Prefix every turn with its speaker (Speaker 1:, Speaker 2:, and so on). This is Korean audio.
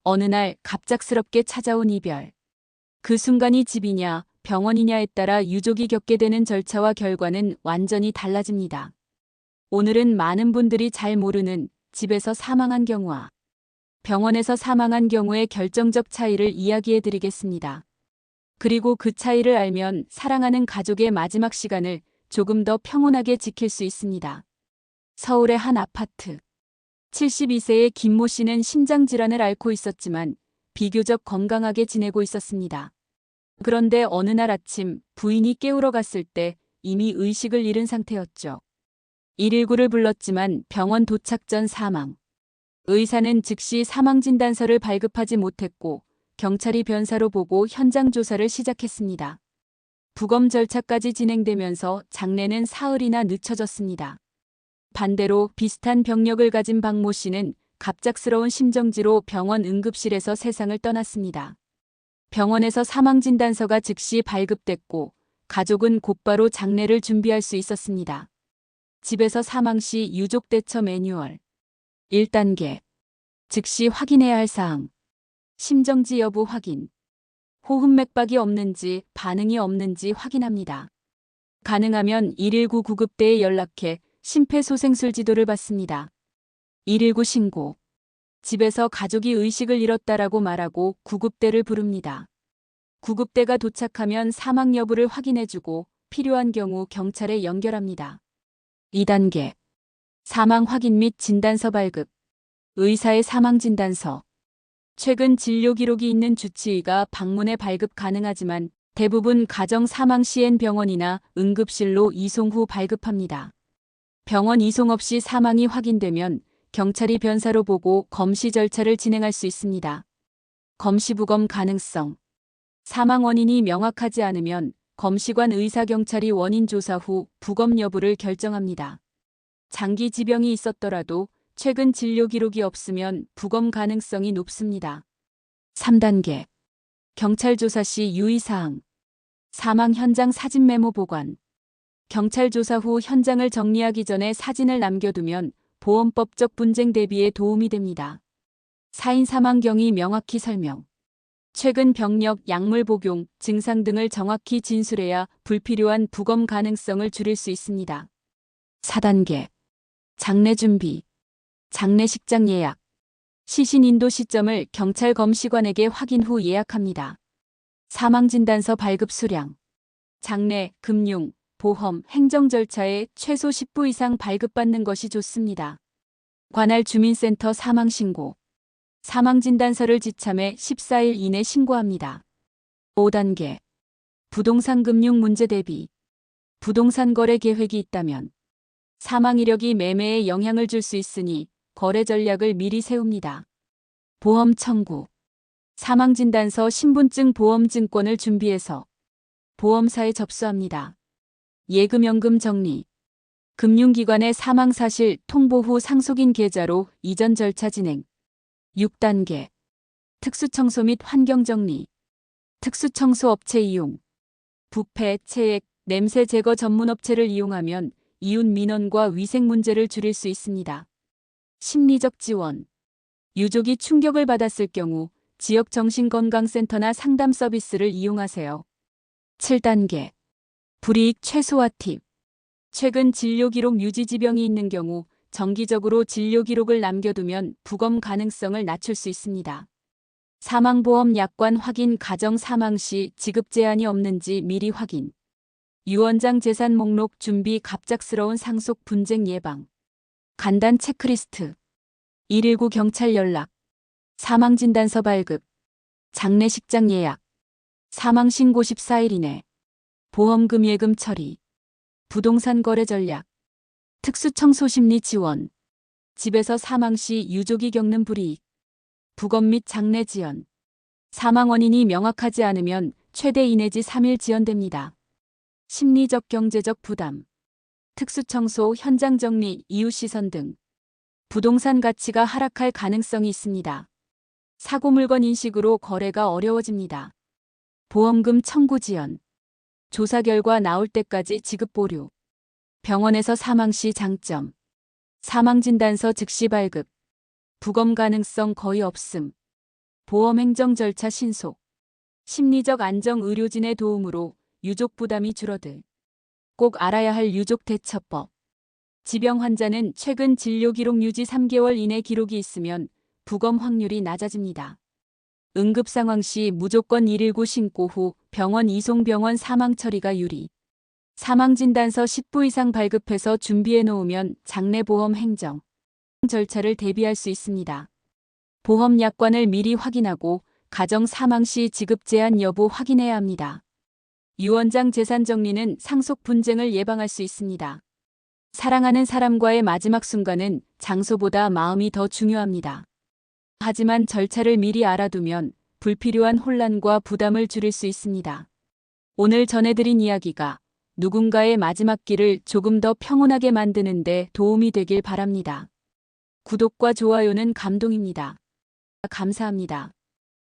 Speaker 1: 어느 날 갑작스럽게 찾아온 이별. 그 순간이 집이냐 병원이냐에 따라 유족이 겪게 되는 절차와 결과는 완전히 달라집니다. 오늘은 많은 분들이 잘 모르는 집에서 사망한 경우와 병원에서 사망한 경우의 결정적 차이를 이야기해 드리겠습니다. 그리고 그 차이를 알면 사랑하는 가족의 마지막 시간을 조금 더 평온하게 지킬 수 있습니다. 서울의 한 아파트. 72세의 김모 씨는 심장질환을 앓고 있었지만 비교적 건강하게 지내고 있었습니다. 그런데 어느 날 아침 부인이 깨우러 갔을 때 이미 의식을 잃은 상태였죠. 119를 불렀지만 병원 도착 전 사망. 의사는 즉시 사망진단서를 발급하지 못했고 경찰이 변사로 보고 현장 조사를 시작했습니다. 부검 절차까지 진행되면서 장례는 사흘이나 늦춰졌습니다. 반대로 비슷한 병력을 가진 박모 씨는 갑작스러운 심정지로 병원 응급실에서 세상을 떠났습니다. 병원에서 사망진단서가 즉시 발급됐고 가족은 곧바로 장례를 준비할 수 있었습니다. 집에서 사망 시 유족 대처 매뉴얼. 1단계. 즉시 확인해야 할 사항. 심정지 여부 확인. 호흡 맥박이 없는지 반응이 없는지 확인합니다. 가능하면 119 구급대에 연락해 심폐소생술 지도를 받습니다. 119 신고. 집에서 가족이 의식을 잃었다라고 말하고 구급대를 부릅니다. 구급대가 도착하면 사망 여부를 확인해주고 필요한 경우 경찰에 연결합니다. 2단계. 사망 확인 및 진단서 발급. 의사의 사망 진단서. 최근 진료 기록이 있는 주치의가 방문해 발급 가능하지만 대부분 가정 사망 시엔 병원이나 응급실로 이송 후 발급합니다. 병원 이송 없이 사망이 확인되면 경찰이 변사로 보고 검시 절차를 진행할 수 있습니다. 검시 부검 가능성. 사망 원인이 명확하지 않으면 검시관 의사경찰이 원인 조사 후 부검 여부를 결정합니다. 장기 지병이 있었더라도 최근 진료 기록이 없으면 부검 가능성이 높습니다. 3단계. 경찰 조사 시 유의사항. 사망 현장 사진 메모 보관. 경찰 조사 후 현장을 정리하기 전에 사진을 남겨두면 보험법적 분쟁 대비에 도움이 됩니다. 사인 사망 경위 명확히 설명. 최근 병력, 약물 복용, 증상 등을 정확히 진술해야 불필요한 부검 가능성을 줄일 수 있습니다. 4단계. 장례 준비. 장례식장 예약. 시신 인도 시점을 경찰 검시관에게 확인 후 예약합니다. 사망진단서 발급 수량. 장례, 금융, 보험, 행정 절차에 최소 10부 이상 발급받는 것이 좋습니다. 관할 주민센터 사망신고. 사망진단서를 지참해 14일 이내 신고합니다. 5단계. 부동산 금융 문제 대비. 부동산 거래 계획이 있다면 사망 이력이 매매에 영향을 줄 수 있으니 거래 전략을 미리 세웁니다. 보험 청구. 사망진단서 신분증 보험증권을 준비해서 보험사에 접수합니다. 예금연금 정리. 금융기관의 사망사실 통보 후 상속인 계좌로 이전 절차 진행. 6단계. 특수청소 및 환경정리. 특수청소 업체 이용. 부패, 체액, 냄새 제거 전문업체를 이용하면 이웃 민원과 위생 문제를 줄일 수 있습니다. 심리적 지원. 유족이 충격을 받았을 경우 지역 정신건강센터나 상담 서비스를 이용하세요. 7단계. 불이익 최소화 팁. 최근 진료 기록 유지 지병이 있는 경우 정기적으로 진료 기록을 남겨두면 부검 가능성을 낮출 수 있습니다. 사망보험 약관 확인. 가정 사망 시 지급 제한이 없는지 미리 확인. 유언장 재산 목록 준비. 갑작스러운 상속 분쟁 예방. 간단 체크리스트. 119 경찰 연락. 사망진단서 발급. 장례식장 예약. 사망신고 14일 이내. 보험금 예금 처리. 부동산 거래 전략. 특수청소 심리 지원. 집에서 사망 시 유족이 겪는 불이익. 부검 및 장례 지연. 사망 원인이 명확하지 않으면 최대 2 내지 3일 지연됩니다. 심리적 경제적 부담. 특수청소, 현장 정리, 이웃 시선 등. 부동산 가치가 하락할 가능성이 있습니다. 사고 물건 인식으로 거래가 어려워집니다. 보험금 청구 지연. 조사 결과 나올 때까지 지급 보류. 병원에서 사망 시 장점. 사망진단서 즉시 발급. 부검 가능성 거의 없음. 보험 행정 절차 신속. 심리적 안정 의료진의 도움으로 유족 부담이 줄어들. 꼭 알아야 할 유족 대처법. 지병 환자는 최근 진료 기록 유지 3개월 이내 기록이 있으면 부검 확률이 낮아집니다. 응급 상황 시 무조건 119 신고 후 병원 이송 병원 사망 처리가 유리. 사망진단서 10부 이상 발급해서 준비해 놓으면 장례보험 행정 절차를 대비할 수 있습니다. 보험 약관을 미리 확인하고 가정 사망 시 지급 제한 여부 확인해야 합니다. 유언장 재산 정리는 상속 분쟁을 예방할 수 있습니다. 사랑하는 사람과의 마지막 순간은 장소보다 마음이 더 중요합니다. 하지만 절차를 미리 알아두면 불필요한 혼란과 부담을 줄일 수 있습니다. 오늘 전해드린 이야기가 누군가의 마지막 길을 조금 더 평온하게 만드는 데 도움이 되길 바랍니다. 구독과 좋아요는 감동입니다. 감사합니다.